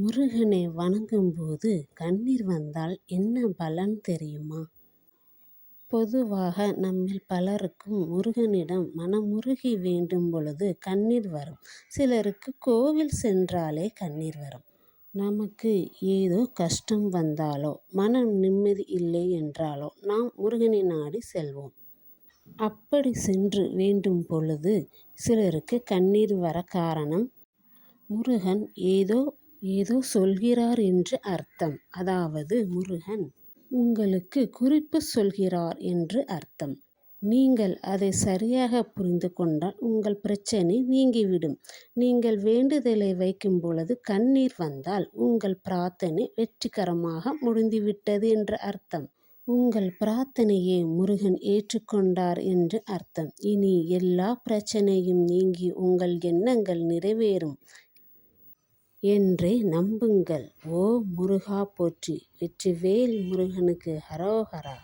முருகனை வணங்கும்போது கண்ணீர் வந்தால் என்ன பலன் தெரியுமா? பொதுவாக நம்மில் பலருக்கும் முருகனிடம் மனமுருகி வேண்டும் பொழுது கண்ணீர் வரும். சிலருக்கு கோவில் சென்றாலே கண்ணீர் வரும். நமக்கு ஏதோ கஷ்டம் வந்தாலோ மனம் நிம்மதி இல்லை என்றாலோ நாம் முருகனை நாடி செல்வோம். அப்படி சென்று வேண்டும் பொழுது சிலருக்கு கண்ணீர் வர காரணம், முருகன் ஏதோ சொல்கிறார் என்று அர்த்தம். அதாவது முருகன் உங்களுக்கு குறிப்பு சொல்கிறார் என்று அர்த்தம். நீங்கள் அதை சரியாக புரிந்து கொண்டால் உங்கள் பிரச்சனை நீங்கிவிடும். நீங்கள் வேண்டுதலை வைக்கும் பொழுது கண்ணீர் வந்தால் உங்கள் பிரார்த்தனை வெற்றிகரமாக முடிந்துவிட்டது என்று அர்த்தம். உங்கள் பிரார்த்தனையை முருகன் ஏற்றுக்கொண்டார் என்று அர்த்தம். இனி எல்லா பிரச்சனையும் நீங்கி உங்கள் எண்ணங்கள் நிறைவேறும் என்றே நம்புங்கள். ஓ முருகா போற்றி! வெற்றிவேல் முருகனுக்கு ஹரோஹரா!